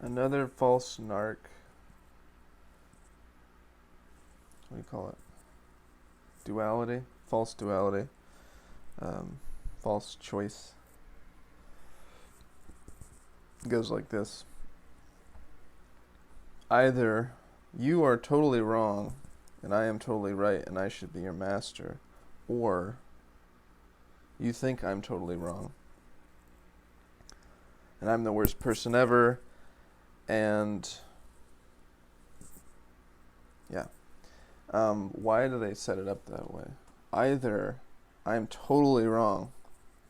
Another false narc. What do you call it? Duality? False duality. Um, False choice. It goes like this. Either you are totally wrong and I am totally right and I should be your master, or you think I'm totally wrong and I'm the worst person ever, and yeah. Why do they set it up that way? Either I'm totally wrong,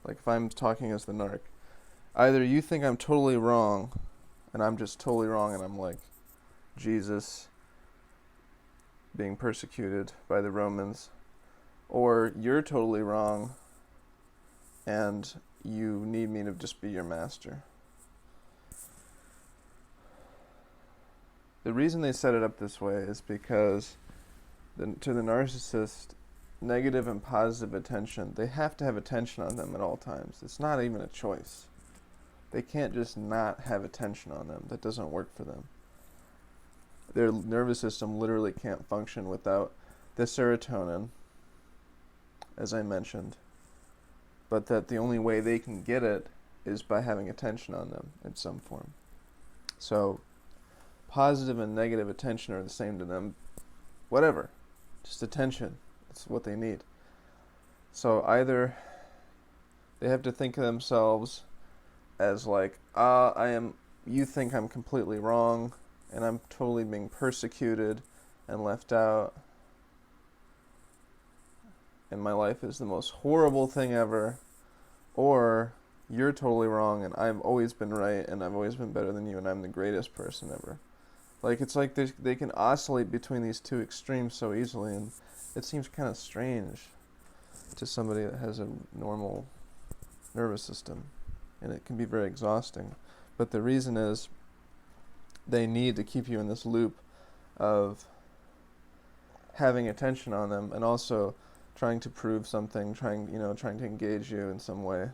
like if I'm talking as the narc, either you think I'm totally wrong and I'm just totally wrong and I'm like Jesus being persecuted by the Romans, or you're totally wrong and you need me to just be your master. The reason they set it up this way is because to the narcissist, negative and positive attention, they have to have attention on them at all times. It's not even a choice. They can't just not have attention on them. That doesn't work for them. Their nervous system literally can't function without the serotonin, as I mentioned, but that the only way they can get it is by having attention on them in some form. So positive and negative attention are the same to them. Whatever. Just attention. That's what they need. So either they have to think of themselves as like, you think I'm completely wrong and I'm totally being persecuted and left out and my life is the most horrible thing ever, or you're totally wrong and I've always been right and I've always been better than you and I'm the greatest person ever. Like, it's like they can oscillate between these two extremes so easily, and it seems kind of strange to somebody that has a normal nervous system, and it can be very exhausting. But the reason is they need to keep you in this loop of having attention on them and also trying to prove something, trying to engage you in some way.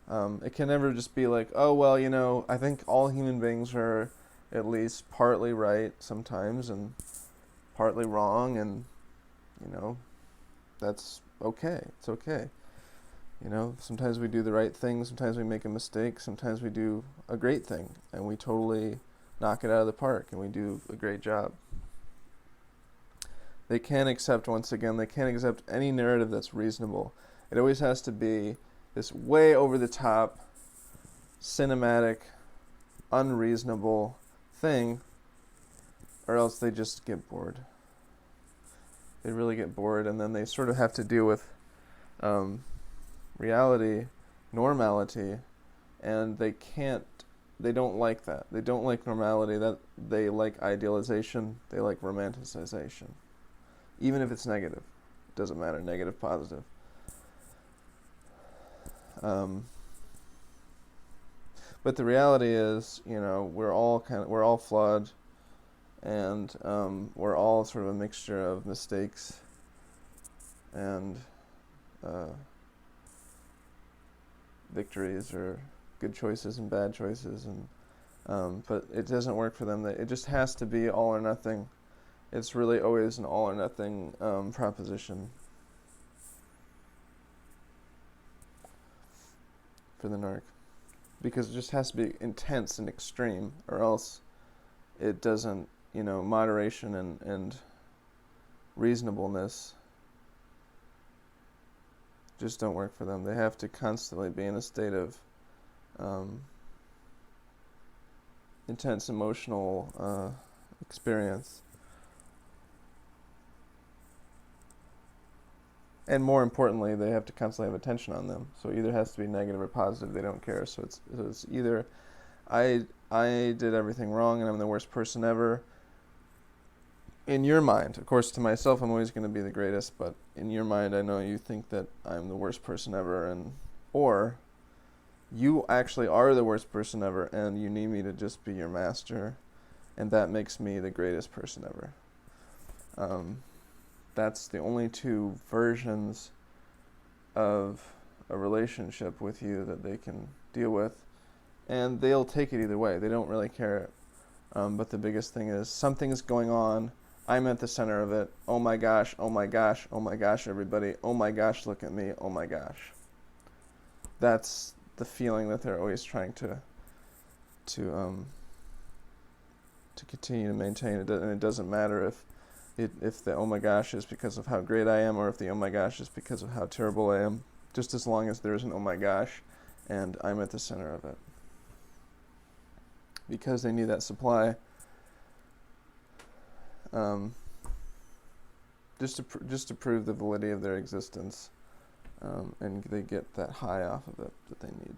It can never just be like, oh, well, I think all human beings are at least partly right sometimes and partly wrong, and that's okay. It's okay. Sometimes we do the right thing, sometimes we make a mistake, sometimes we do a great thing and we totally knock it out of the park and we do a great job. They can't accept any narrative that's reasonable. It always has to be this way over the top, cinematic, unreasonable thing, or else they just get bored. They really get bored, and then they sort of have to deal with reality, normality, and they don't like that. They don't like normality. That they like idealization. They like romanticization. Even if it's negative. It doesn't matter, negative, positive. But the reality is, we're all flawed, and we're all sort of a mixture of mistakes and victories, or good choices and bad choices, and but it doesn't work for them. It just has to be all or nothing. It's really always an all or nothing proposition for the narc, because it just has to be intense and extreme, or else it doesn't, moderation and reasonableness just don't work for them. They have to constantly be in a state of intense emotional experience. And more importantly, they have to constantly have attention on them. So it either has to be negative or positive. They don't care. So it's either I did everything wrong and I'm the worst person ever. In your mind, of course, to myself, I'm always going to be the greatest. But in your mind, I know you think that I'm the worst person ever, or you actually are the worst person ever, and you need me to just be your master, and that makes me the greatest person ever. That's the only two versions of a relationship with you that they can deal with, and they'll take it either way. They don't really care. But the biggest thing is something's going on. I'm at the center of it. Oh my gosh, oh my gosh, oh my gosh, everybody. Oh my gosh, look at me. Oh my gosh. That's the feeling that they're always trying to continue to maintain. And it doesn't matter if the oh my gosh is because of how great I am, or if the oh my gosh is because of how terrible I am. Just as long as there's an oh my gosh, and I'm at the center of it. Because they need that supply. Just to prove the validity of their existence, and they get that high off of it that they need.